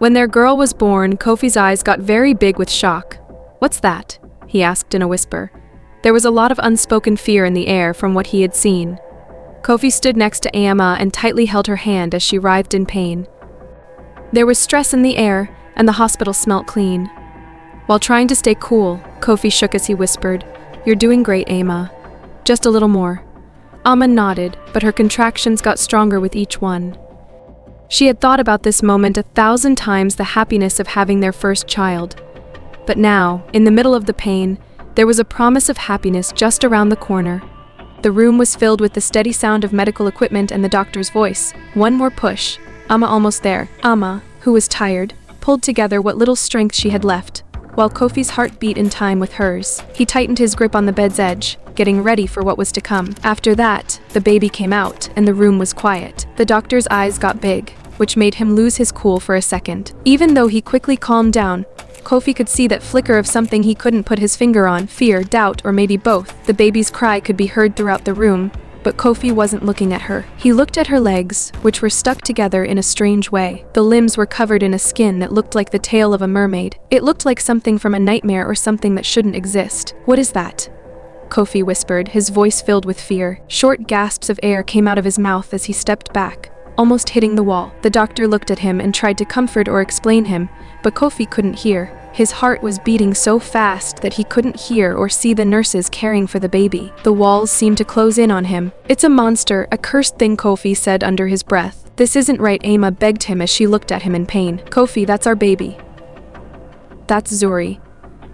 When their girl was born, Kofi's eyes got very big with shock. "What's that?" he asked in a whisper. There was a lot of unspoken fear in the air from what he had seen. Kofi stood next to Amma and tightly held her hand as she writhed in pain. There was stress in the air, and the hospital smelt clean. While trying to stay cool, Kofi shook as he whispered, "You're doing great, Amma. Just a little more." Amma nodded, but her contractions got stronger with each one. She had thought about this moment 1,000 times, the happiness of having their first child. But now, in the middle of the pain, there was a promise of happiness just around the corner. The room was filled with the steady sound of medical equipment and the doctor's voice. One more push. Amma almost there. Amma, who was tired, pulled together what little strength she had left, while Kofi's heart beat in time with hers. He tightened his grip on the bed's edge, getting ready for what was to come. After that, the baby came out, and the room was quiet. The doctor's eyes got big, which made him lose his cool for a second. Even though he quickly calmed down, Kofi could see that flicker of something he couldn't put his finger on, fear, doubt, or maybe both. The baby's cry could be heard throughout the room, but Kofi wasn't looking at her. He looked at her legs, which were stuck together in a strange way. The limbs were covered in a skin that looked like the tail of a mermaid. It looked like something from a nightmare or something that shouldn't exist. "What is that?" Kofi whispered, his voice filled with fear. Short gasps of air came out of his mouth as he stepped back, almost hitting the wall. The doctor looked at him and tried to comfort or explain him, but Kofi couldn't hear. His heart was beating so fast that he couldn't hear or see the nurses caring for the baby. The walls seemed to close in on him. "It's a monster, a cursed thing," Kofi said under his breath. "This isn't right," Amma begged him as she looked at him in pain. "Kofi, that's our baby. That's Zuri."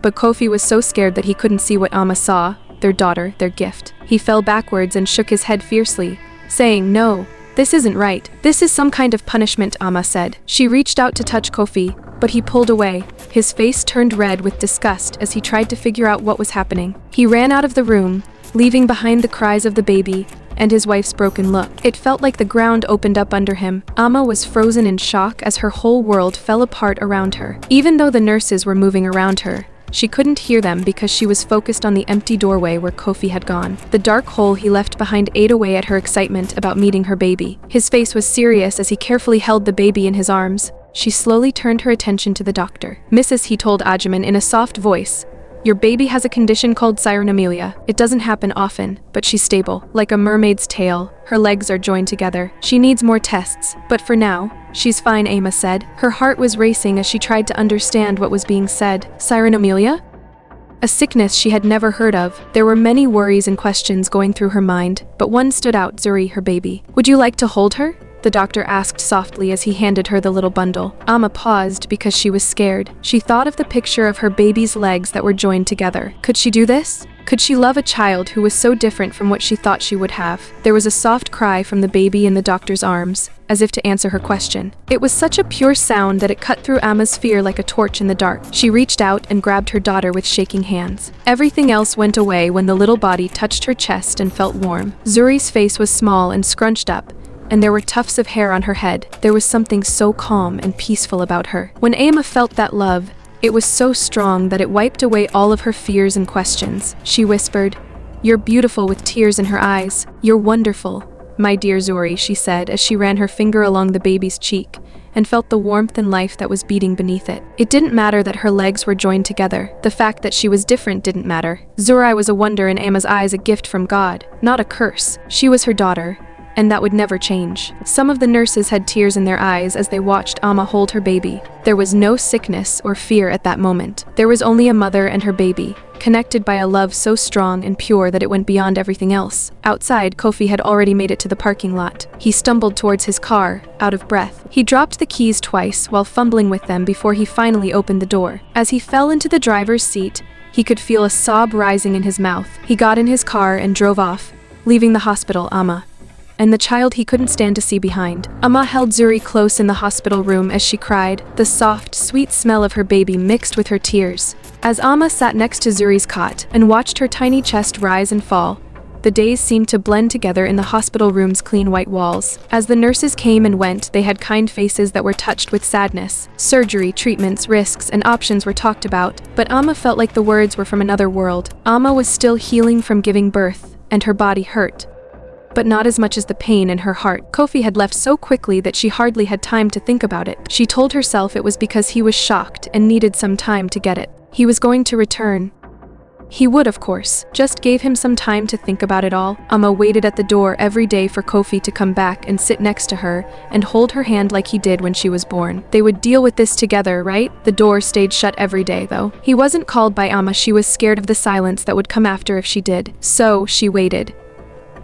But Kofi was so scared that he couldn't see what Amma saw, their daughter, their gift. He fell backwards and shook his head fiercely, saying, "No, this isn't right. This is some kind of punishment," Amma said. She reached out to touch Kofi, but he pulled away. His face turned red with disgust as he tried to figure out what was happening. He ran out of the room, leaving behind the cries of the baby and his wife's broken look. It felt like the ground opened up under him. Amma was frozen in shock as her whole world fell apart around her. Even though the nurses were moving around her, she couldn't hear them because she was focused on the empty doorway where Kofi had gone. The dark hole he left behind ate away at her excitement about meeting her baby. His face was serious as he carefully held the baby in his arms. She slowly turned her attention to the doctor. "Mrs. he told Ajaman in a soft voice, "Your baby has a condition called cyranemelia. It doesn't happen often, but she's stable. Like a mermaid's tail, her legs are joined together. She needs more tests, but for now, she's fine," Amma said. Her heart was racing as she tried to understand what was being said. Cyranemelia? A sickness she had never heard of. There were many worries and questions going through her mind, but one stood out: Zuri, her baby. "Would you like to hold her?" the doctor asked softly as he handed her the little bundle. Amma paused because she was scared. She thought of the picture of her baby's legs that were joined together. Could she do this? Could she love a child who was so different from what she thought she would have? There was a soft cry from the baby in the doctor's arms, as if to answer her question. It was such a pure sound that it cut through Amma's fear like a torch in the dark. She reached out and grabbed her daughter with shaking hands. Everything else went away when the little body touched her chest and felt warm. Zuri's face was small and scrunched up, and there were tufts of hair on her head. There was something so calm and peaceful about her. When Amma felt that love, it was so strong that it wiped away all of her fears and questions. She whispered, "You're beautiful," with tears in her eyes. "You're wonderful, my dear Zuri," she said as she ran her finger along the baby's cheek and felt the warmth and life that was beating beneath it. It didn't matter that her legs were joined together. The fact that she was different didn't matter. Zuri was a wonder in Amma's eyes, a gift from God, not a curse. She was her daughter, and that would never change. Some of the nurses had tears in their eyes as they watched Amma hold her baby. There was no sickness or fear at that moment. There was only a mother and her baby, connected by a love so strong and pure that it went beyond everything else. Outside, Kofi had already made it to the parking lot. He stumbled towards his car, out of breath. He dropped the keys twice while fumbling with them before he finally opened the door. As he fell into the driver's seat, he could feel a sob rising in his mouth. He got in his car and drove off, leaving the hospital, Amma, and the child he couldn't stand to see behind. Amma held Zuri close in the hospital room as she cried. The soft, sweet smell of her baby mixed with her tears. As Amma sat next to Zuri's cot and watched her tiny chest rise and fall, the days seemed to blend together in the hospital room's clean white walls. As the nurses came and went, they had kind faces that were touched with sadness. Surgery, treatments, risks, and options were talked about, but Amma felt like the words were from another world. Amma was still healing from giving birth, and her body hurt, but not as much as the pain in her heart. Kofi had left so quickly that she hardly had time to think about it. She told herself it was because he was shocked and needed some time to get it. He was going to return. He would, of course. Just gave him some time to think about it all. Amma waited at the door every day for Kofi to come back and sit next to her and hold her hand like he did when she was born. They would deal with this together, right? The door stayed shut every day, though. He wasn't called by Amma. She was scared of the silence that would come after if she did. So she waited.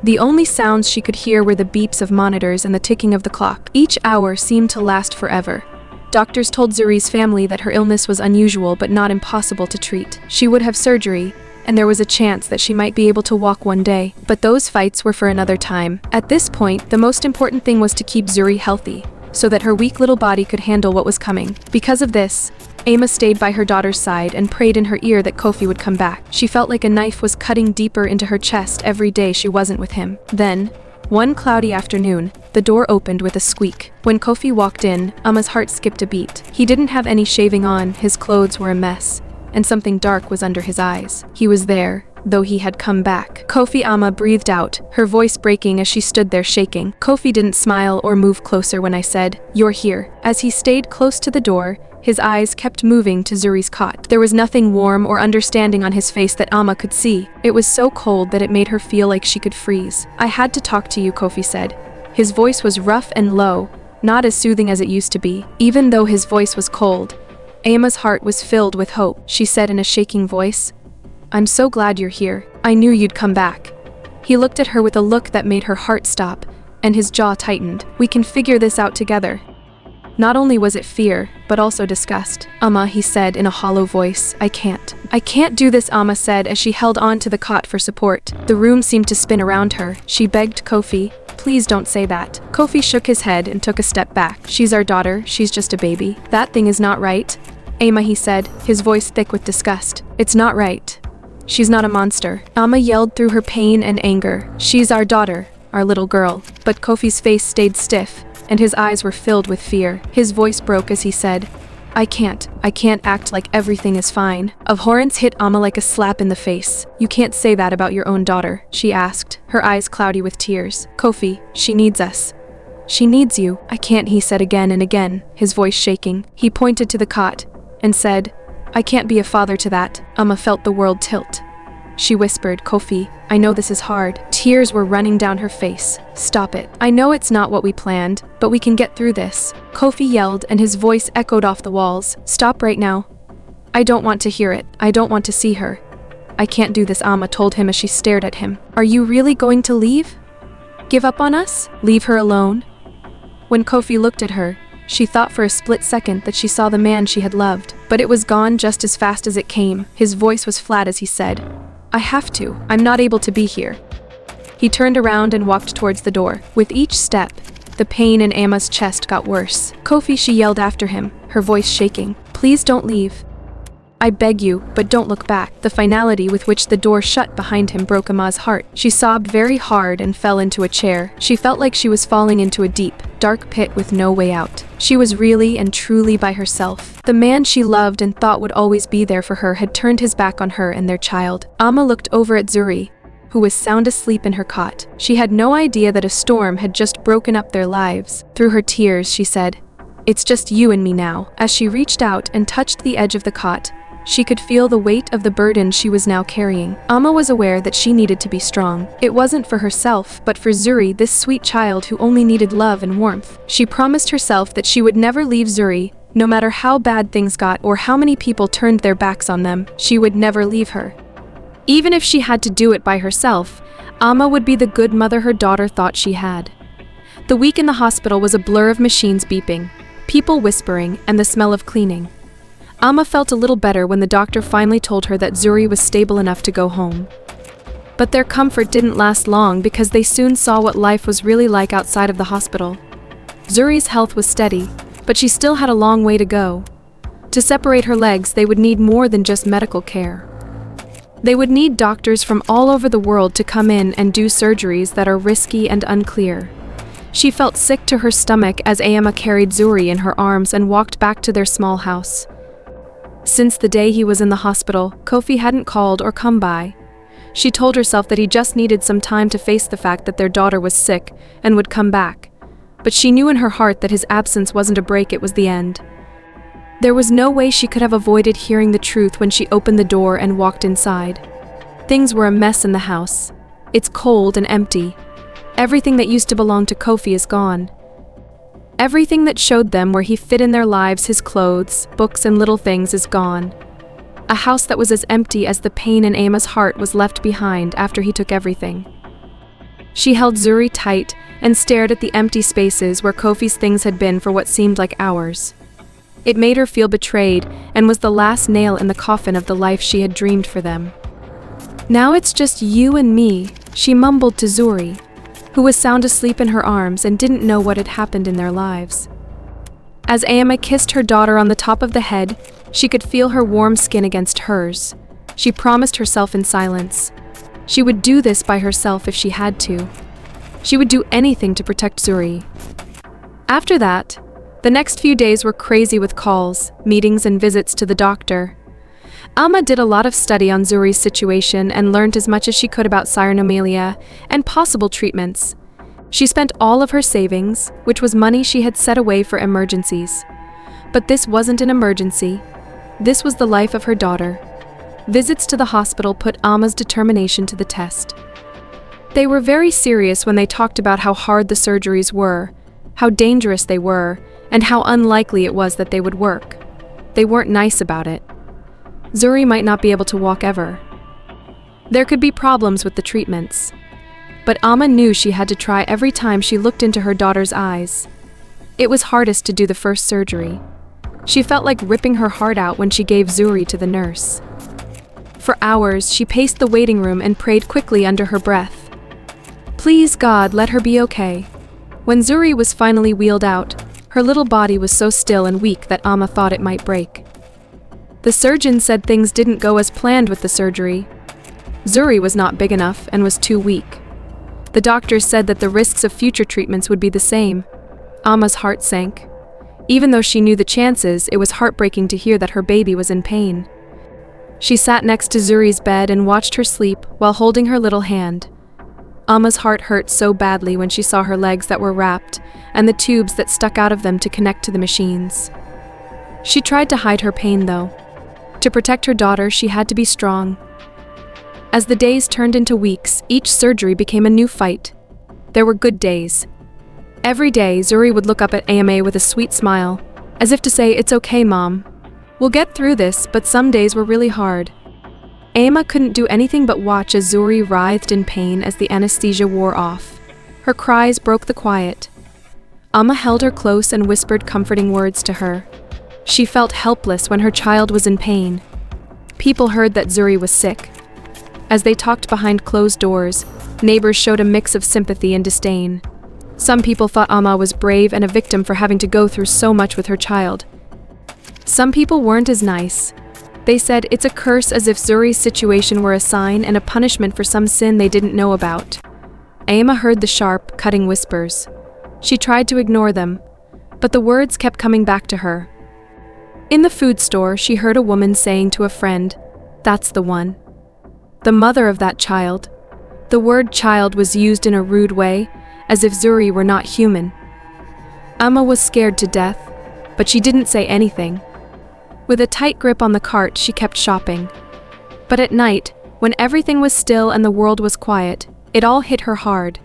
The only sounds she could hear were the beeps of monitors and the ticking of the clock. Each hour seemed to last forever. Doctors told Zuri's family that her illness was unusual but not impossible to treat. She would have surgery, and there was a chance that she might be able to walk one day. But those fights were for another time. At this point, the most important thing was to keep Zuri healthy, so that her weak little body could handle what was coming. Because of this, Amma stayed by her daughter's side and prayed in her ear that Kofi would come back. She felt like a knife was cutting deeper into her chest every day she wasn't with him. Then, one cloudy afternoon, the door opened with a squeak. When Kofi walked in, Amma's heart skipped a beat. He didn't have any shaving on, his clothes were a mess, and something dark was under his eyes. He was there, though he had come back. Kofi, Amma breathed out, her voice breaking as she stood there shaking. Kofi didn't smile or move closer when I said, "You're here." As he stayed close to the door, his eyes kept moving to Zuri's cot. There was nothing warm or understanding on his face that Amma could see. It was so cold that it made her feel like she could freeze. "I had to talk to you," Kofi said. His voice was rough and low, not as soothing as it used to be. Even though his voice was cold, Amma's heart was filled with hope. She said in a shaking voice, "I'm so glad you're here. I knew you'd come back." He looked at her with a look that made her heart stop, and his jaw tightened. "We can figure this out together." Not only was it fear, but also disgust. "Amma," he said in a hollow voice, "I can't. I can't do this," Amma said as she held on to the cot for support. The room seemed to spin around her. She begged Kofi, "Please don't say that." Kofi shook his head and took a step back. "She's our daughter, she's just a baby. That thing is not right." "Amma," he said, his voice thick with disgust. "It's not right. She's not a monster." Amma yelled through her pain and anger. "She's our daughter, our little girl." But Kofi's face stayed stiff, and his eyes were filled with fear. His voice broke as he said, I can't act like everything is fine." Abhorrence hit Amma like a slap in the face. "You can't say that about your own daughter," she asked, her eyes cloudy with tears. "Kofi, she needs us. She needs you." "I can't," he said again and again, his voice shaking. He pointed to the cot and said, "I can't be a father to that." Amma felt the world tilt. She whispered, "Kofi, I know this is hard." Tears were running down her face. "Stop it. I know it's not what we planned, but we can get through this." Kofi yelled and his voice echoed off the walls. "Stop right now. I don't want to hear it. I don't want to see her." "I can't do this," Amma told him as she stared at him. "Are you really going to leave? Give up on us? Leave her alone?" When Kofi looked at her, she thought for a split second that she saw the man she had loved, but it was gone just as fast as it came. His voice was flat as he said, "I have to. I'm not able to be here." He turned around and walked towards the door. With each step, the pain in Amma's chest got worse. "Kofi," she yelled after him, her voice shaking. "Please don't leave. I beg you, but don't look back." The finality with which the door shut behind him broke Amma's heart. She sobbed very hard and fell into a chair. She felt like she was falling into a deep, dark pit with no way out. She was really and truly by herself. The man she loved and thought would always be there for her had turned his back on her and their child. Amma looked over at Zuri, who was sound asleep in her cot. She had no idea that a storm had just broken up their lives. Through her tears, she said, "It's just you and me now." As she reached out and touched the edge of the cot, she could feel the weight of the burden she was now carrying. Amma was aware that she needed to be strong. It wasn't for herself, but for Zuri, this sweet child who only needed love and warmth. She promised herself that she would never leave Zuri, no matter how bad things got or how many people turned their backs on them. She would never leave her. Even if she had to do it by herself, Amma would be the good mother her daughter thought she had. The week in the hospital was a blur of machines beeping, people whispering, and the smell of cleaning. Amma felt a little better when the doctor finally told her that Zuri was stable enough to go home. But their comfort didn't last long because they soon saw what life was really like outside of the hospital. Zuri's health was steady, but she still had a long way to go. To separate her legs, they would need more than just medical care. They would need doctors from all over the world to come in and do surgeries that are risky and unclear. She felt sick to her stomach as Amma carried Zuri in her arms and walked back to their small house. Since the day he was in the hospital, Kofi hadn't called or come by. She told herself that he just needed some time to face the fact that their daughter was sick and would come back. But she knew in her heart that his absence wasn't a break, it was the end. There was no way she could have avoided hearing the truth when she opened the door and walked inside. Things were a mess in the house. It's cold and empty. Everything that used to belong to Kofi is gone. Everything that showed them where he fit in their lives, his clothes, books, and little things, is gone. A house that was as empty as the pain in Emma's heart was left behind after he took everything. She held Zuri tight and stared at the empty spaces where Kofi's things had been for what seemed like hours. It made her feel betrayed and was the last nail in the coffin of the life she had dreamed for them. "Now it's just you and me," she mumbled to Zuri, who was sound asleep in her arms and didn't know what had happened in their lives. As Emma kissed her daughter on the top of the head, she could feel her warm skin against hers. She promised herself in silence. She would do this by herself if she had to. She would do anything to protect Zuri. After that, the next few days were crazy with calls, meetings, and visits to the doctor. Alma did a lot of study on Zuri's situation and learned as much as she could about cyanomelia and possible treatments. She spent all of her savings, which was money she had set away for emergencies. But this wasn't an emergency. This was the life of her daughter. Visits to the hospital put Alma's determination to the test. They were very serious when they talked about how hard the surgeries were, how dangerous they were, and how unlikely it was that they would work. They weren't nice about it. Zuri might not be able to walk ever. There could be problems with the treatments. But Alma knew she had to try every time she looked into her daughter's eyes. It was hardest to do the first surgery. She felt like ripping her heart out when she gave Zuri to the nurse. For hours, she paced the waiting room and prayed quickly under her breath. Please God, let her be okay. When Zuri was finally wheeled out, her little body was so still and weak that Alma thought it might break. The surgeon said things didn't go as planned with the surgery. Zuri was not big enough and was too weak. The doctors said that the risks of future treatments would be the same. Alma's heart sank. Even though she knew the chances, it was heartbreaking to hear that her baby was in pain. She sat next to Zuri's bed and watched her sleep while holding her little hand. Alma's heart hurt so badly when she saw her legs that were wrapped and the tubes that stuck out of them to connect to the machines. She tried to hide her pain, though. To protect her daughter, she had to be strong. As the days turned into weeks, each surgery became a new fight. There were good days. Every day, Zuri would look up at AMA with a sweet smile, as if to say, "It's okay, Mom. We'll get through this," but some days were really hard. Ama couldn't do anything but watch as Zuri writhed in pain as the anesthesia wore off. Her cries broke the quiet. Alma held her close and whispered comforting words to her. She felt helpless when her child was in pain. People heard that Zuri was sick. As they talked behind closed doors, neighbors showed a mix of sympathy and disdain. Some people thought Alma was brave and a victim for having to go through so much with her child. Some people weren't as nice. They said it's a curse, as if Zuri's situation were a sign and a punishment for some sin they didn't know about. Ama heard the sharp, cutting whispers. She tried to ignore them, but the words kept coming back to her. In the food store, she heard a woman saying to a friend, "That's the one. The mother of that child." The word child was used in a rude way, as if Zuri were not human. Alma was scared to death, but she didn't say anything. With a tight grip on the cart, she kept shopping. But at night, when everything was still and the world was quiet, it all hit her hard.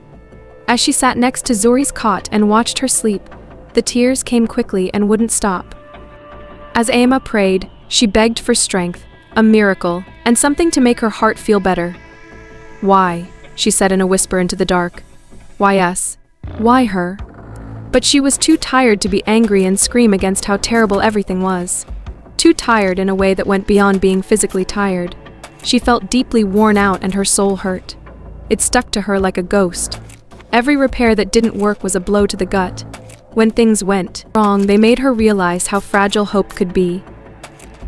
As she sat next to Zuri's cot and watched her sleep, the tears came quickly and wouldn't stop. As Ama prayed, she begged for strength, a miracle, and something to make her heart feel better. "Why?" she said in a whisper into the dark. "Why us? Why her?" But she was too tired to be angry and scream against how terrible everything was. Too tired in a way that went beyond being physically tired. She felt deeply worn out and her soul hurt. It stuck to her like a ghost. Every repair that didn't work was a blow to the gut. When things went wrong, they made her realize how fragile hope could be.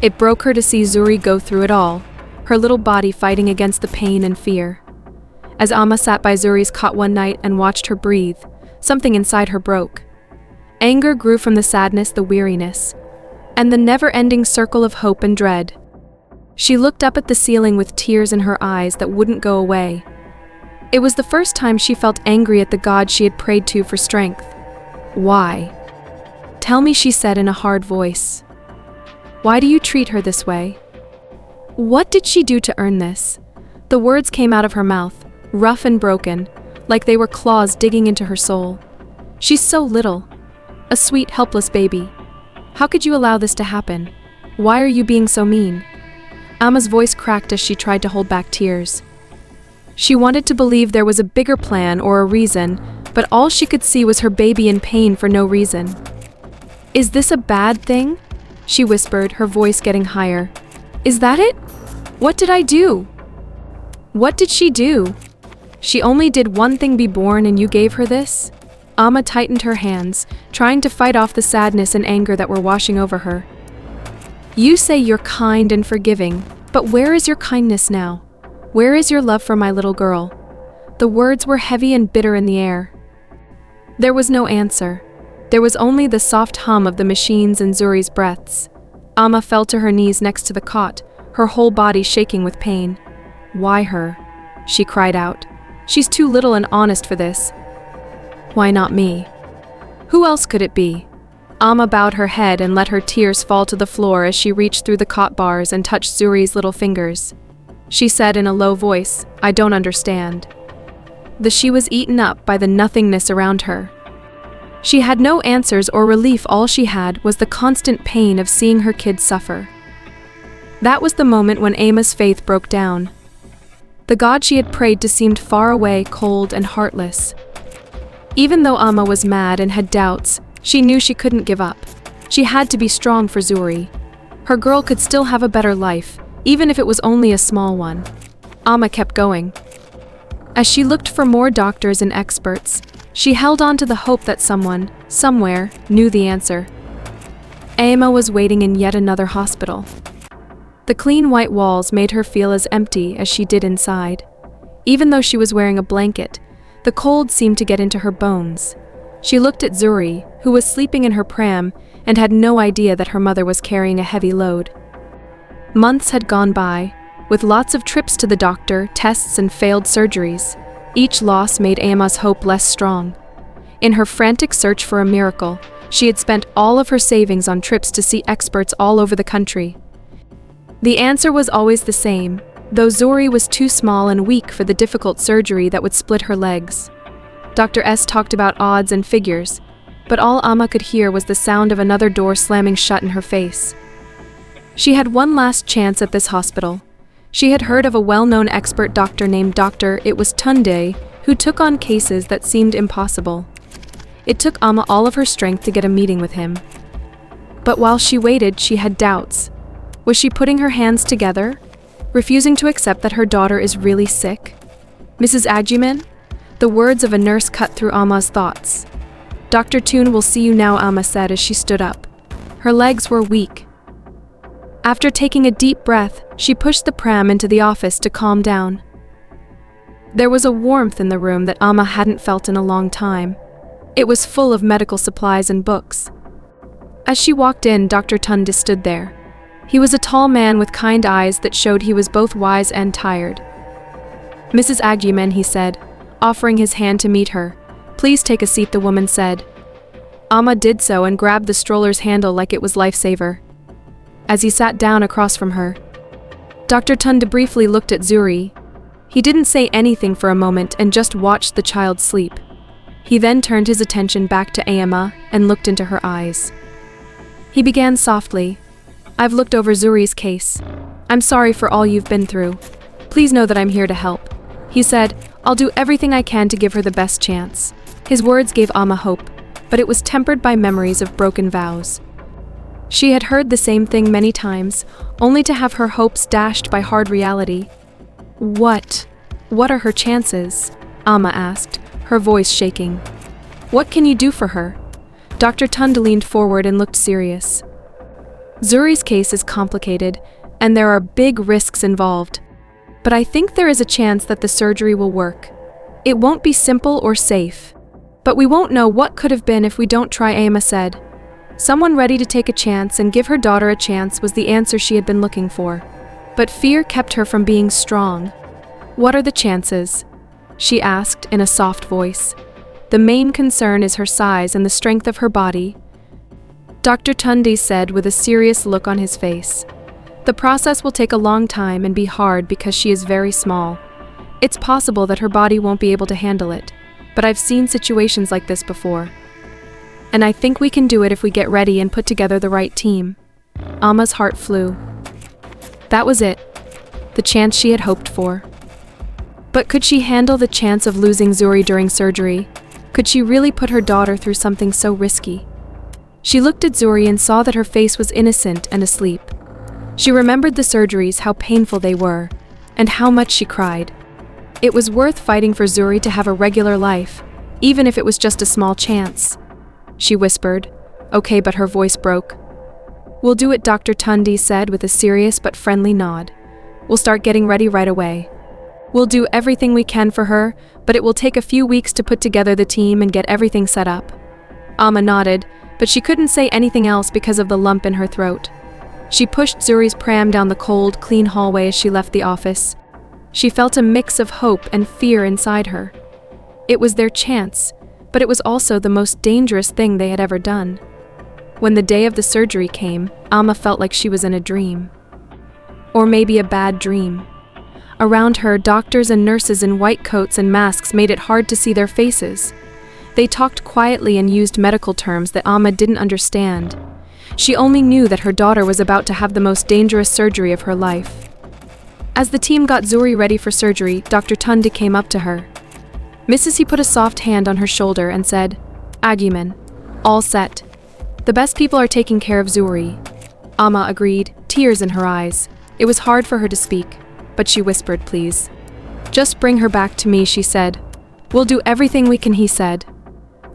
It broke her to see Zuri go through it all, her little body fighting against the pain and fear. As Alma sat by Zuri's cot one night and watched her breathe, something inside her broke. Anger grew from the sadness, the weariness, and the never-ending circle of hope and dread. She looked up at the ceiling with tears in her eyes that wouldn't go away. It was the first time she felt angry at the God she had prayed to for strength. Why? Tell me, she said in a hard voice. Why do you treat her this way? What did she do to earn this? The words came out of her mouth, rough and broken, like they were claws digging into her soul. She's so little. A sweet, helpless baby. How could you allow this to happen? Why are you being so mean? Amma's voice cracked as she tried to hold back tears. She wanted to believe there was a bigger plan or a reason, but all she could see was her baby in pain for no reason. Is this a bad thing? She whispered, her voice getting higher. Is that it? What did I do? What did she do? She only did one thing, be born, and you gave her this? Amma tightened her hands, trying to fight off the sadness and anger that were washing over her. You say you're kind and forgiving, but where is your kindness now? Where is your love for my little girl? The words were heavy and bitter in the air. There was no answer. There was only the soft hum of the machines and Zuri's breaths. Amma fell to her knees next to the cot, her whole body shaking with pain. Why her? She cried out. She's too little and honest for this. Why not me? Who else could it be? Amma bowed her head and let her tears fall to the floor as she reached through the cot bars and touched Zuri's little fingers. She said in a low voice, I don't understand. She was eaten up by the nothingness around her. She had no answers or relief. All she had was the constant pain of seeing her kids suffer. That was the moment when Amma's faith broke down. The God she had prayed to seemed far away, cold and heartless. Even though Amma was mad and had doubts, she knew she couldn't give up. She had to be strong for Zuri. Her girl could still have a better life, even if it was only a small one. Amma kept going. As she looked for more doctors and experts, she held on to the hope that someone, somewhere, knew the answer. Amma was waiting in yet another hospital. The clean white walls made her feel as empty as she did inside. Even though she was wearing a blanket, the cold seemed to get into her bones. She looked at Zuri, who was sleeping in her pram, and had no idea that her mother was carrying a heavy load. Months had gone by, with lots of trips to the doctor, tests, and failed surgeries. Each loss made Amma's hope less strong. In her frantic search for a miracle, she had spent all of her savings on trips to see experts all over the country. The answer was always the same, though Zuri was too small and weak for the difficult surgery that would split her legs. Dr. S talked about odds and figures, but all Amma could hear was the sound of another door slamming shut in her face. She had one last chance at this hospital. She had heard of a well-known expert doctor named Dr. It was Tunde, who took on cases that seemed impossible. It took Amma all of her strength to get a meeting with him. But while she waited, she had doubts. Was she putting her hands together, refusing to accept that her daughter is really sick? Mrs. Agyeman? The words of a nurse cut through Amma's thoughts. Dr. Toon will see you now, Amma said as she stood up. Her legs were weak. After taking a deep breath, she pushed the pram into the office to calm down. There was a warmth in the room that Amma hadn't felt in a long time. It was full of medical supplies and books. As she walked in, Dr. Tunde stood there. He was a tall man with kind eyes that showed he was both wise and tired. Mrs. Agyeman, he said, offering his hand to meet her. Please take a seat, the woman said. Amma did so and grabbed the stroller's handle like it was lifesaver. As he sat down across from her, Dr. Tunde briefly looked at Zuri. He didn't say anything for a moment and just watched the child sleep. He then turned his attention back to Amma and looked into her eyes. He began softly. I've looked over Zuri's case. I'm sorry for all you've been through. Please know that I'm here to help. He said, I'll do everything I can to give her the best chance. His words gave Amma hope, but it was tempered by memories of broken vows. She had heard the same thing many times, only to have her hopes dashed by hard reality. What are her chances? Amma asked, her voice shaking. What can you do for her? Dr. Tunde leaned forward and looked serious. Zuri's case is complicated, and there are big risks involved. But I think there is a chance that the surgery will work. It won't be simple or safe. But we won't know what could have been if we don't try, Amma said. Someone ready to take a chance and give her daughter a chance was the answer she had been looking for. But fear kept her from being strong. "What are the chances?" she asked in a soft voice. "The main concern is her size and the strength of her body," Dr. Tundi said with a serious look on his face. "The process will take a long time and be hard because she is very small. It's possible that her body won't be able to handle it, but I've seen situations like this before. And I think we can do it if we get ready and put together the right team." Alma's heart flew. That was it, the chance she had hoped for. But could she handle the chance of losing Zuri during surgery? Could she really put her daughter through something so risky? She looked at Zuri and saw that her face was innocent and asleep. She remembered the surgeries, how painful they were, and how much she cried. It was worth fighting for Zuri to have a regular life, even if it was just a small chance. She whispered, "Okay," but her voice broke. "We'll do it," Dr. Tundi said with a serious but friendly nod. "We'll start getting ready right away. We'll do everything we can for her, but it will take a few weeks to put together the team and get everything set up." Alma nodded, but she couldn't say anything else because of the lump in her throat. She pushed Zuri's pram down the cold, clean hallway as she left the office. She felt a mix of hope and fear inside her. It was their chance, but it was also the most dangerous thing they had ever done. When the day of the surgery came, Alma felt like she was in a dream. Or maybe a bad dream. Around her, doctors and nurses in white coats and masks made it hard to see their faces. They talked quietly and used medical terms that Alma didn't understand. She only knew that her daughter was about to have the most dangerous surgery of her life. As the team got Zuri ready for surgery, Dr. Tundi came up to her. He put a soft hand on her shoulder and said, "Aguiman, all set. The best people are taking care of Zuri." Alma agreed, tears in her eyes. It was hard for her to speak, but she whispered, "Please. Just bring her back to me," she said. "We'll do everything we can," he said.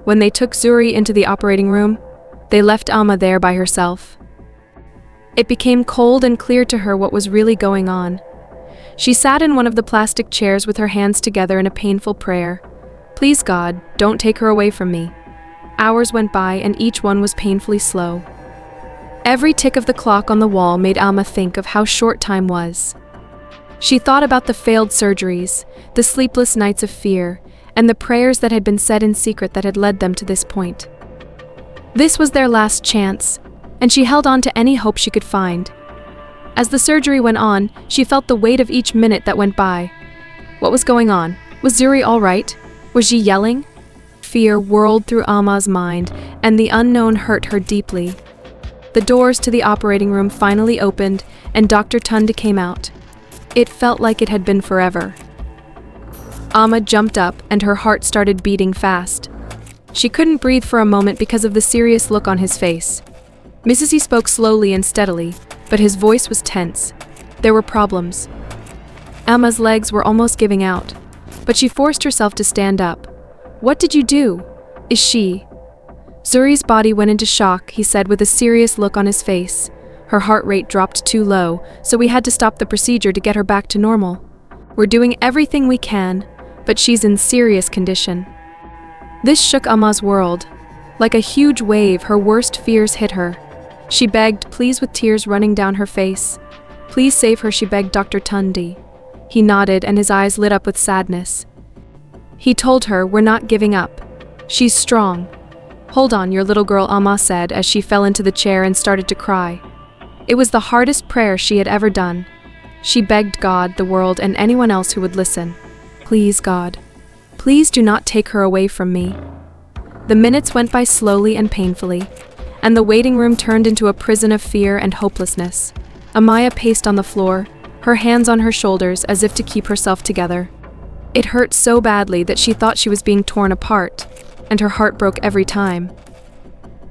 When they took Zuri into the operating room, they left Alma there by herself. It became cold and clear to her what was really going on. She sat in one of the plastic chairs with her hands together in a painful prayer. "Please God, don't take her away from me." Hours went by and each one was painfully slow. Every tick of the clock on the wall made Alma think of how short time was. She thought about the failed surgeries, the sleepless nights of fear, and the prayers that had been said in secret that had led them to this point. This was their last chance, and she held on to any hope she could find. As the surgery went on, she felt the weight of each minute that went by. What was going on? Was Zuri all right? Was she yelling? Fear whirled through Alma's mind, and the unknown hurt her deeply. The doors to the operating room finally opened, and Dr. Tundi came out. It felt like it had been forever. Alma jumped up, and her heart started beating fast. She couldn't breathe for a moment because of the serious look on his face. He spoke slowly and steadily, but his voice was tense. There were problems. Alma's legs were almost giving out, but she forced herself to stand up. "What did you do? Is she?" Zuri's body went into shock, he said with a serious look on his face. Her heart rate dropped too low, so we had to stop the procedure to get her back to normal. "We're doing everything we can, but she's in serious condition." This shook Alma's world. Like a huge wave, her worst fears hit her. She begged, please, with tears running down her face. "Please save her," she begged Dr. Tundi. He nodded and his eyes lit up with sadness. He told her, "We're not giving up. She's strong." "Hold on, your little girl," Alma said as she fell into the chair and started to cry. It was the hardest prayer she had ever done. She begged God, the world, and anyone else who would listen. "Please, God. Please do not take her away from me." The minutes went by slowly and painfully, and the waiting room turned into a prison of fear and hopelessness. Amaya paced on the floor, her hands on her shoulders as if to keep herself together. It hurt so badly that she thought she was being torn apart, and her heart broke every time.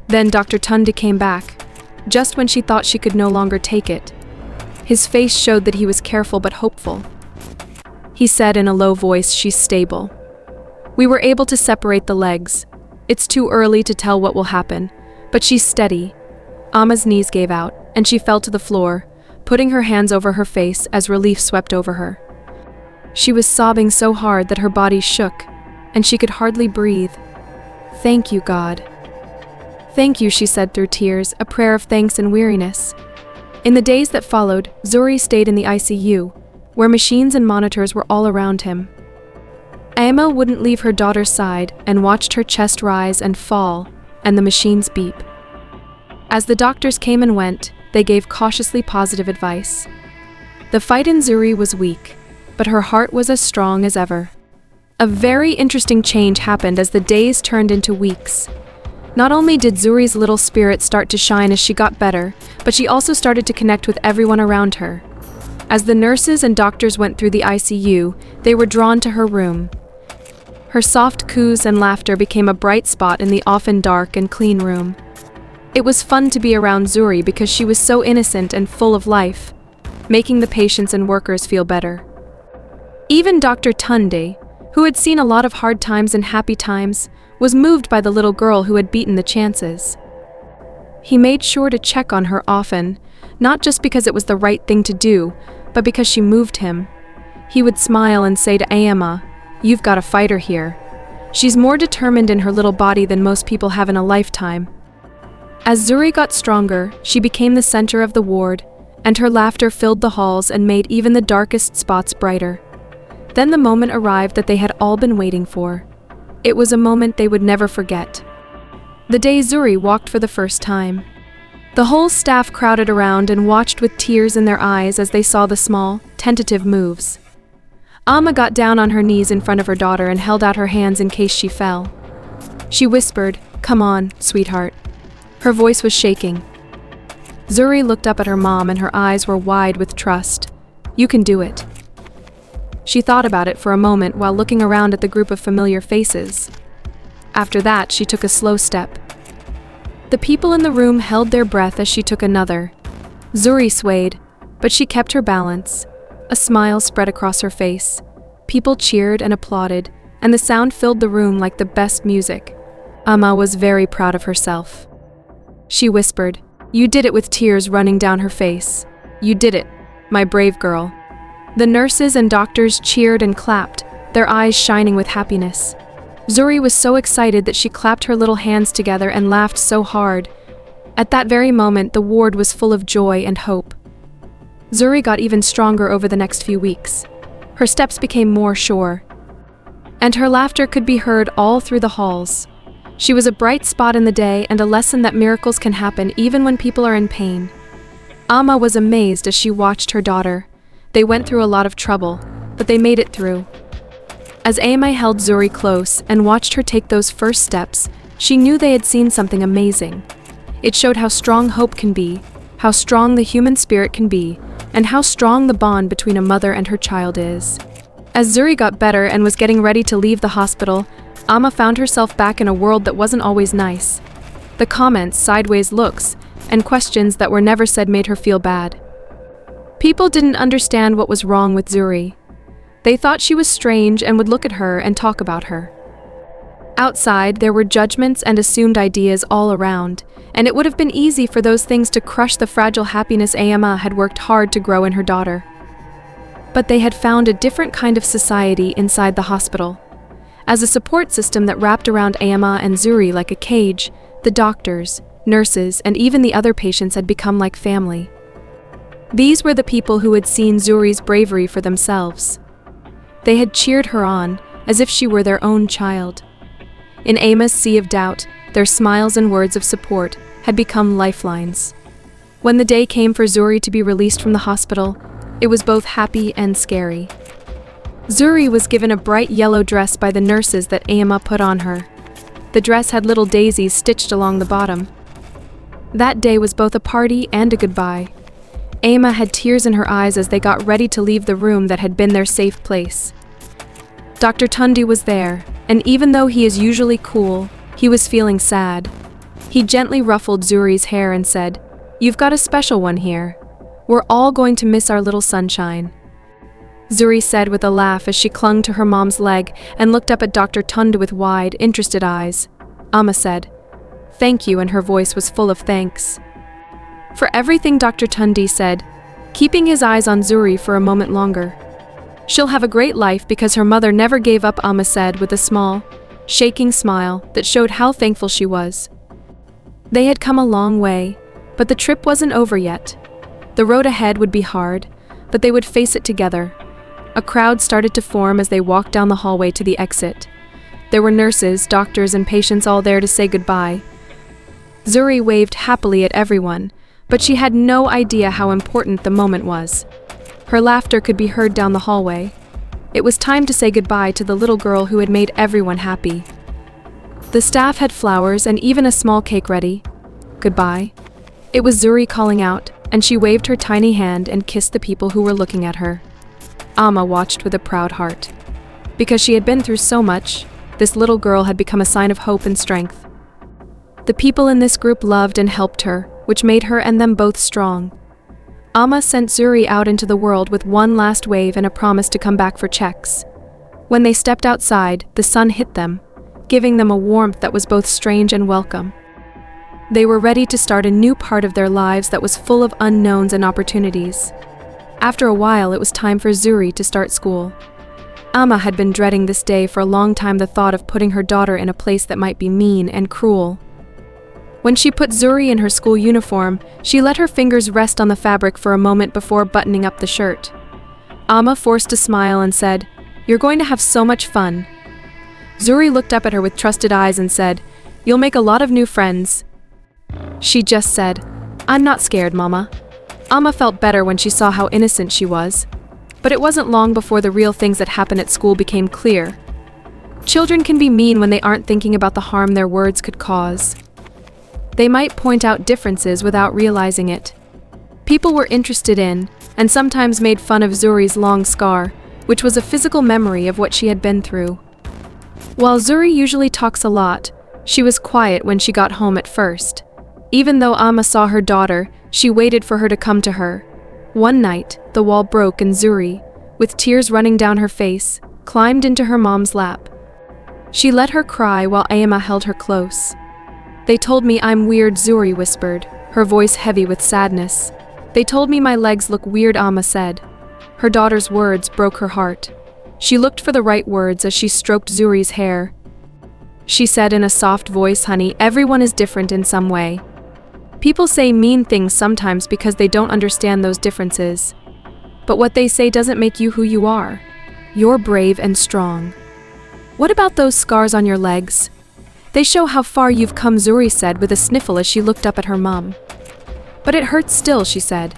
Then Dr. Tundi came back, just when she thought she could no longer take it. His face showed that he was careful but hopeful. He said in a low voice, "She's stable. We were able to separate the legs. It's too early to tell what will happen, but she's steady." Alma's knees gave out, and she fell to the floor, putting her hands over her face as relief swept over her. She was sobbing so hard that her body shook, and she could hardly breathe. "Thank you, God. Thank you," she said through tears, a prayer of thanks and weariness. In the days that followed, Zuri stayed in the ICU, where machines and monitors were all around him. Emma wouldn't leave her daughter's side and watched her chest rise and fall, and the machines beep. As the doctors came and went, they gave cautiously positive advice. The fight in Zuri was weak, but her heart was as strong as ever. A very interesting change happened as the days turned into weeks. Not only did Zuri's little spirit start to shine as she got better, but she also started to connect with everyone around her. As the nurses and doctors went through the ICU, they were drawn to her room. Her soft coos and laughter became a bright spot in the often dark and clean room. It was fun to be around Zuri because she was so innocent and full of life, making the patients and workers feel better. Even Dr. Tunde, who had seen a lot of hard times and happy times, was moved by the little girl who had beaten the chances. He made sure to check on her often, not just because it was the right thing to do, but because she moved him. He would smile and say to Emma, "You've got a fighter here. She's more determined in her little body than most people have in a lifetime." As Zuri got stronger, she became the center of the ward, and her laughter filled the halls and made even the darkest spots brighter. Then the moment arrived that they had all been waiting for. It was a moment they would never forget. The day Zuri walked for the first time. The whole staff crowded around and watched with tears in their eyes as they saw the small, tentative moves. Amma got down on her knees in front of her daughter and held out her hands in case she fell. She whispered, "Come on, sweetheart." Her voice was shaking. Zuri looked up at her mom and her eyes were wide with trust. "You can do it." She thought about it for a moment while looking around at the group of familiar faces. After that, she took a slow step. The people in the room held their breath as she took another. Zuri swayed, but she kept her balance. A smile spread across her face. People cheered and applauded, and the sound filled the room like the best music. Amma was very proud of herself. She whispered, "You did it," with tears running down her face. "You did it, my brave girl." The nurses and doctors cheered and clapped, their eyes shining with happiness. Zuri was so excited that she clapped her little hands together and laughed so hard. At that very moment, the ward was full of joy and hope. Zuri got even stronger over the next few weeks. Her steps became more sure, and her laughter could be heard all through the halls. She was a bright spot in the day and a lesson that miracles can happen even when people are in pain. Amma was amazed as she watched her daughter. They went through a lot of trouble, but they made it through. As Amma held Zuri close and watched her take those first steps, she knew they had seen something amazing. It showed how strong hope can be, how strong the human spirit can be, and how strong the bond between a mother and her child is. As Zuri got better and was getting ready to leave the hospital, Amma found herself back in a world that wasn't always nice. The comments, sideways looks, and questions that were never said made her feel bad. People didn't understand what was wrong with Zuri. They thought she was strange and would look at her and talk about her. Outside, there were judgments and assumed ideas all around, and it would have been easy for those things to crush the fragile happiness Amma had worked hard to grow in her daughter. But they had found a different kind of society inside the hospital. As a support system that wrapped around Amma and Zuri like a cage, the doctors, nurses, and even the other patients had become like family. These were the people who had seen Zuri's bravery for themselves. They had cheered her on, as if she were their own child. In Amma's sea of doubt, their smiles and words of support had become lifelines. When the day came for Zuri to be released from the hospital, it was both happy and scary. Zuri was given a bright yellow dress by the nurses that Amma put on her. The dress had little daisies stitched along the bottom. That day was both a party and a goodbye. Amma had tears in her eyes as they got ready to leave the room that had been their safe place. Dr. Tunde was there, and even though he is usually cool, he was feeling sad. He gently ruffled Zuri's hair and said, "You've got a special one here. We're all going to miss our little sunshine." Zuri said with a laugh as she clung to her mom's leg and looked up at Dr. Tunde with wide, interested eyes. Amma said, "Thank you," and her voice was full of thanks for everything Dr. Tunde said, keeping his eyes on Zuri for a moment longer. "She'll have a great life because her mother never gave up," Amma said with a small, shaking smile that showed how thankful she was. They had come a long way, but the trip wasn't over yet. The road ahead would be hard, but they would face it together. A crowd started to form as they walked down the hallway to the exit. There were nurses, doctors, and patients all there to say goodbye. Zuri waved happily at everyone, but she had no idea how important the moment was. Her laughter could be heard down the hallway. It was time to say goodbye to the little girl who had made everyone happy. The staff had flowers and even a small cake ready. Goodbye. It was Zuri calling out, and she waved her tiny hand and kissed the people who were looking at her. Amma watched with a proud heart. Because she had been through so much, this little girl had become a sign of hope and strength. The people in this group loved and helped her, which made her and them both strong. Amma sent Zuri out into the world with one last wave and a promise to come back for checks. When they stepped outside, the sun hit them, giving them a warmth that was both strange and welcome. They were ready to start a new part of their lives that was full of unknowns and opportunities. After a while, it was time for Zuri to start school. Amma had been dreading this day for a long time, the thought of putting her daughter in a place that might be mean and cruel. When she put Zuri in her school uniform, she let her fingers rest on the fabric for a moment before buttoning up the shirt. Amma forced a smile and said, "You're going to have so much fun." Zuri looked up at her with trusted eyes and said, "You'll make a lot of new friends." She just said, "I'm not scared, Mama." Amma felt better when she saw how innocent she was. But it wasn't long before the real things that happen at school became clear. Children can be mean when they aren't thinking about the harm their words could cause. They might point out differences without realizing it. People were interested in, and sometimes made fun of Zuri's long scar, which was a physical memory of what she had been through. While Zuri usually talks a lot, she was quiet when she got home at first. Even though Amma saw her daughter, she waited for her to come to her. One night, the wall broke and Zuri, with tears running down her face, climbed into her mom's lap. She let her cry while Amma held her close. "They told me I'm weird," Zuri whispered, her voice heavy with sadness. "They told me my legs look weird," Amma said. Her daughter's words broke her heart. She looked for the right words as she stroked Zuri's hair. She said in a soft voice, "Honey, everyone is different in some way. People say mean things sometimes because they don't understand those differences. But what they say doesn't make you who you are. You're brave and strong. What about those scars on your legs? They show how far you've come," Zuri said with a sniffle as she looked up at her mom. "But it hurts still," she said.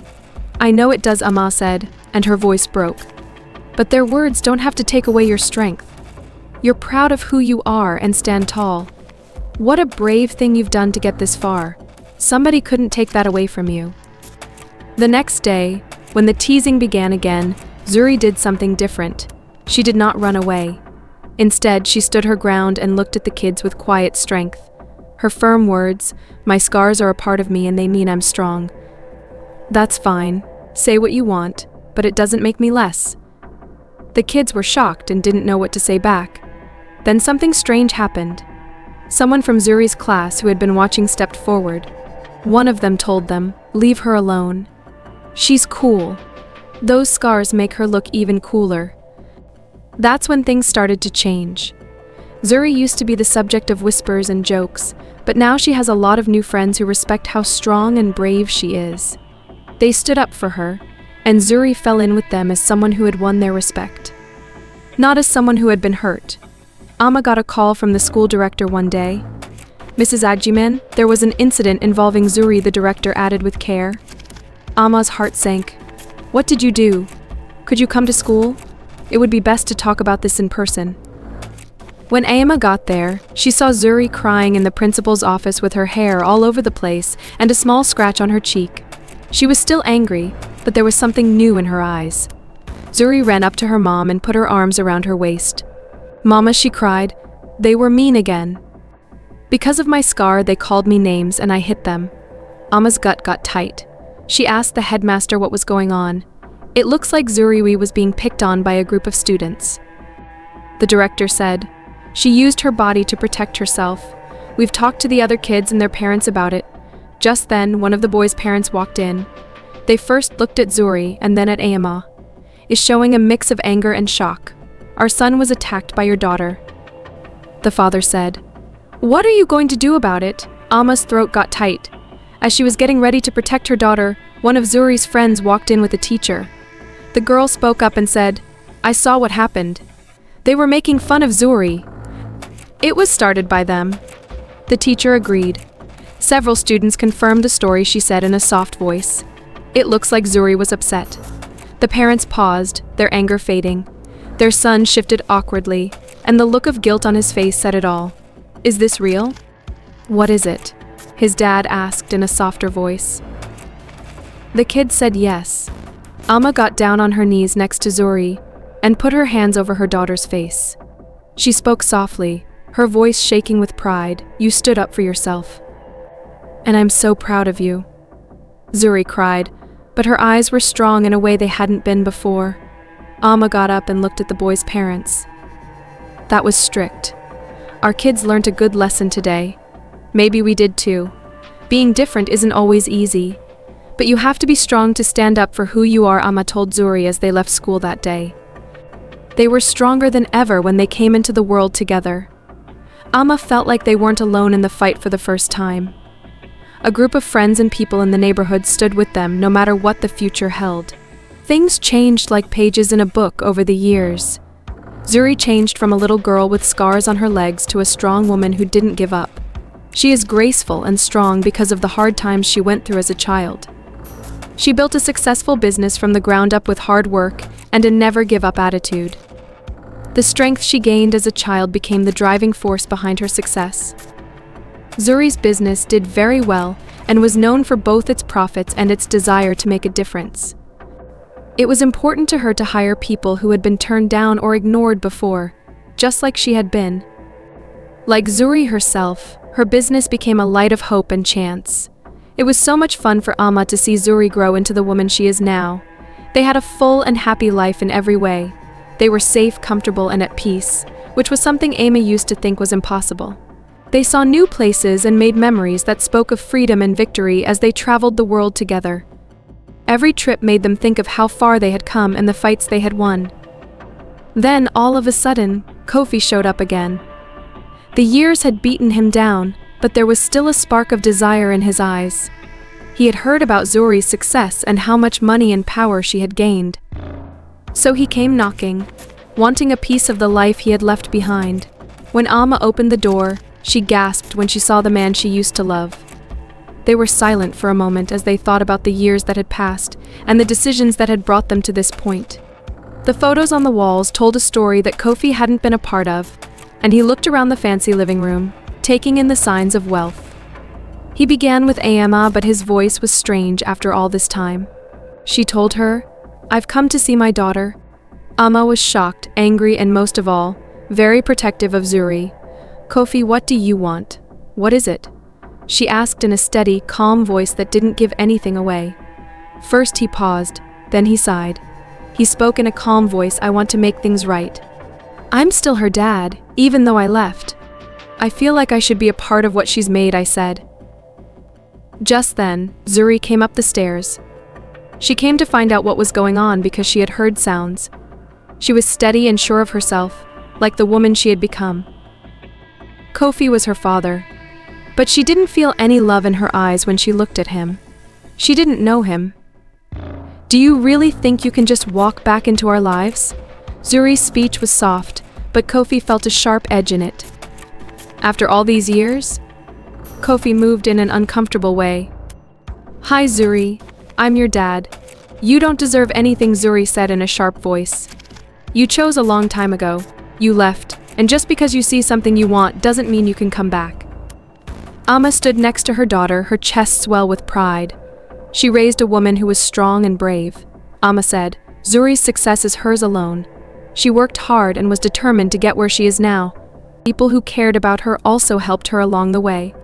"I know it does," Amma said, and her voice broke. "But their words don't have to take away your strength. You're proud of who you are and stand tall. What a brave thing you've done to get this far. Somebody couldn't take that away from you." The next day, when the teasing began again, Zuri did something different. She did not run away. Instead, she stood her ground and looked at the kids with quiet strength. Her firm words, "My scars are a part of me and they mean I'm strong. That's fine. Say what you want, but it doesn't make me less." The kids were shocked and didn't know what to say back. Then something strange happened. Someone from Zuri's class who had been watching stepped forward. One of them told them, "Leave her alone. She's cool. Those scars make her look even cooler." That's when things started to change. Zuri used to be the subject of whispers and jokes, but now she has a lot of new friends who respect how strong and brave she is. They stood up for her, and Zuri fell in with them as someone who had won their respect. Not as someone who had been hurt. Amma got a call from the school director one day. "Mrs. Agyeman, there was an incident involving Zuri," the director added with care. Amma's heart sank. "What did you do? Could you come to school? It would be best to talk about this in person." When Amma got there, she saw Zuri crying in the principal's office with her hair all over the place and a small scratch on her cheek. She was still angry, but there was something new in her eyes. Zuri ran up to her mom and put her arms around her waist. "Mama," she cried, "they were mean again. Because of my scar, they called me names and I hit them." Amma's gut got tight. She asked the headmaster what was going on. "It looks like Zuri was being picked on by a group of students." The director said, "She used her body to protect herself. We've talked to the other kids and their parents about it." Just then, one of the boys' parents walked in. They first looked at Zuri and then at Amma, is showing a mix of anger and shock. "Our son was attacked by your daughter." The father said, "What are you going to do about it?" Amma's throat got tight. As she was getting ready to protect her daughter, One of Zuri's friends walked in with a teacher. The girl spoke up and said, "I saw what happened. They were making fun of Zuri. It was started by them." The teacher agreed. Several students confirmed the story she said in a soft voice. It looks like Zuri was upset. The parents paused, their anger fading. Their son shifted awkwardly, and the look of guilt on his face said it all. "Is this real?" "What is it?" his dad asked in a softer voice. The kid said yes. Amma got down on her knees next to Zuri and put her hands over her daughter's face. She spoke softly, her voice shaking with pride. "You stood up for yourself. And I'm so proud of you." Zuri cried, but her eyes were strong in a way they hadn't been before. Amma got up and looked at the boy's parents. "That was strict. Our kids learned a good lesson today. Maybe we did too. Being different isn't always easy. But you have to be strong to stand up for who you are," Amma told Zuri as they left school that day. They were stronger than ever when they came into the world together. Amma felt like they weren't alone in the fight for the first time. A group of friends and people in the neighborhood stood with them no matter what the future held. Things changed like pages in a book over the years. Zuri changed from a little girl with scars on her legs to a strong woman who didn't give up. She is graceful and strong because of the hard times she went through as a child. She built a successful business from the ground up with hard work and a never-give-up attitude. The strength she gained as a child became the driving force behind her success. Zuri's business did very well and was known for both its profits and its desire to make a difference. It was important to her to hire people who had been turned down or ignored before, just like she had been. Like Zuri herself, her business became a light of hope and chance. It was so much fun for Amma to see Zuri grow into the woman she is now. They had a full and happy life in every way. They were safe, comfortable, and at peace, which was something Amma used to think was impossible. They saw new places and made memories that spoke of freedom and victory as they traveled the world together. Every trip made them think of how far they had come and the fights they had won. Then, all of a sudden, Kofi showed up again. The years had beaten him down, but there was still a spark of desire in his eyes. He had heard about Zuri's success and how much money and power she had gained. So he came knocking, wanting a piece of the life he had left behind. When Amma opened the door, she gasped when she saw the man she used to love. They were silent for a moment as they thought about the years that had passed and the decisions that had brought them to this point. The photos on the walls told a story that Kofi hadn't been a part of, and he looked around the fancy living room, taking in the signs of wealth. He began with Amma, but his voice was strange after all this time. She told her, "I've come to see my daughter." Amma was shocked, angry, and most of all, very protective of Zuri. "Kofi, what do you want? What is it?" she asked in a steady, calm voice that didn't give anything away. First he paused, then he sighed. He spoke in a calm voice, "I want to make things right. I'm still her dad, even though I left. I feel like I should be a part of what she's made," I said. Just then, Zuri came up the stairs. She came to find out what was going on because she had heard sounds. She was steady and sure of herself, like the woman she had become. Kofi was her father, but she didn't feel any love in her eyes when she looked at him. She didn't know him. "Do you really think you can just walk back into our lives?" Zuri's speech was soft, but Kofi felt a sharp edge in it. "After all these years?" Kofi moved in an uncomfortable way. "Hi, Zuri. I'm your dad. You don't deserve anything," Zuri said in a sharp voice. "You chose a long time ago. You left, and just because you see something you want doesn't mean you can come back." Amma stood next to her daughter, her chest swell with pride. She raised a woman who was strong and brave. Amma said, "Zuri's success is hers alone. She worked hard and was determined to get where she is now. People who cared about her also helped her along the way."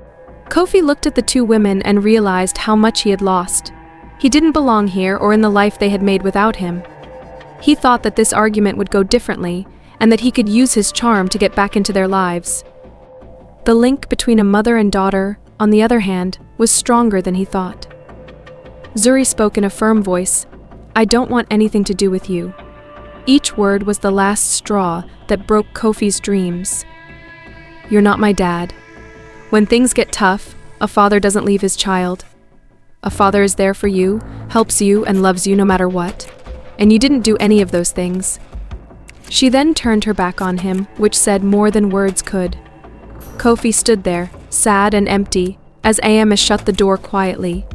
Kofi looked at the two women and realized how much he had lost. He didn't belong here or in the life they had made without him. He thought that this argument would go differently and that he could use his charm to get back into their lives. The link between a mother and daughter, on the other hand, was stronger than he thought. Zuri spoke in a firm voice, "I don't want anything to do with you." Each word was the last straw that broke Kofi's dreams. "You're not my dad. When things get tough, a father doesn't leave his child." A father is there for you, helps you, and loves you no matter what. And you didn't do any of those things. She then turned her back on him, which said more than words could. Kofi stood there, sad and empty, as Amos shut the door quietly.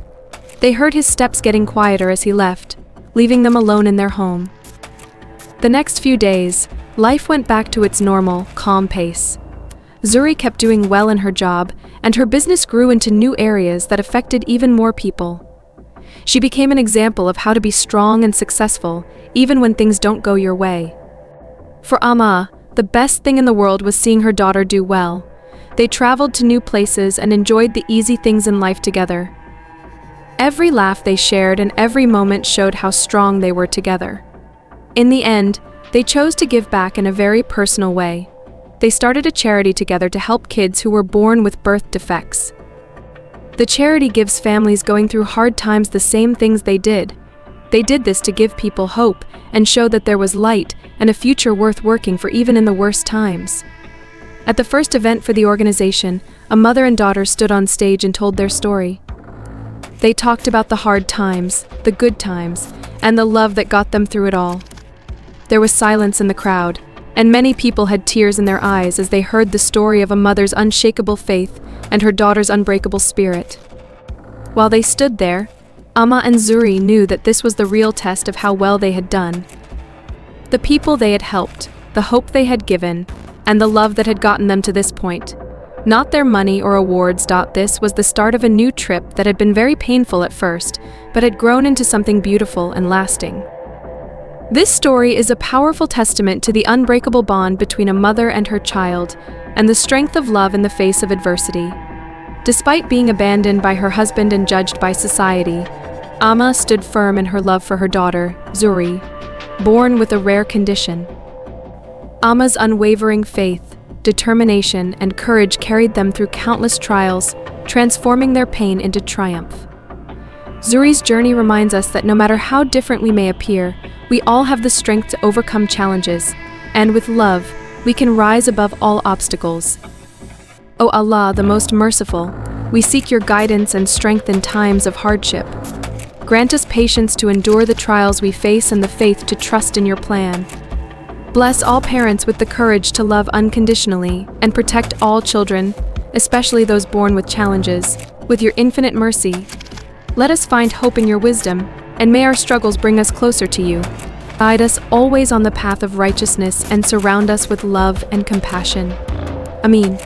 They heard his steps getting quieter as he left, leaving them alone in their home. The next few days, life went back to its normal, calm pace. Zuri kept doing well in her job, and her business grew into new areas that affected even more people. She became an example of how to be strong and successful, even when things don't go your way. For Amma, the best thing in the world was seeing her daughter do well. They traveled to new places and enjoyed the easy things in life together. Every laugh they shared and every moment showed how strong they were together. In the end, they chose to give back in a very personal way. They started a charity together to help kids who were born with birth defects. The charity gives families going through hard times the same things they did. They did this to give people hope and show that there was light and a future worth working for even in the worst times. At the first event for the organization, a mother and daughter stood on stage and told their story. They talked about the hard times, the good times, and the love that got them through it all. There was silence in the crowd, and many people had tears in their eyes as they heard the story of a mother's unshakable faith and her daughter's unbreakable spirit. While they stood there, Amma and Zuri knew that this was the real test of how well they had done. The people they had helped, the hope they had given, and the love that had gotten them to this point. Not their money or awards. This was the start of a new trip that had been very painful at first, but had grown into something beautiful and lasting. This story is a powerful testament to the unbreakable bond between a mother and her child, and the strength of love in the face of adversity. Despite being abandoned by her husband and judged by society, Amma stood firm in her love for her daughter, Zuri, born with a rare condition. Amma's unwavering faith, determination, and courage carried them through countless trials, transforming their pain into triumph. Zuri's journey reminds us that no matter how different we may appear, we all have the strength to overcome challenges, and with love, we can rise above all obstacles. O Allah, the most merciful, we seek your guidance and strength in times of hardship. Grant us patience to endure the trials we face and the faith to trust in your plan. Bless all parents with the courage to love unconditionally and protect all children, especially those born with challenges, with your infinite mercy. Let us find hope in your wisdom, and may our struggles bring us closer to you. Guide us always on the path of righteousness and surround us with love and compassion. Ameen.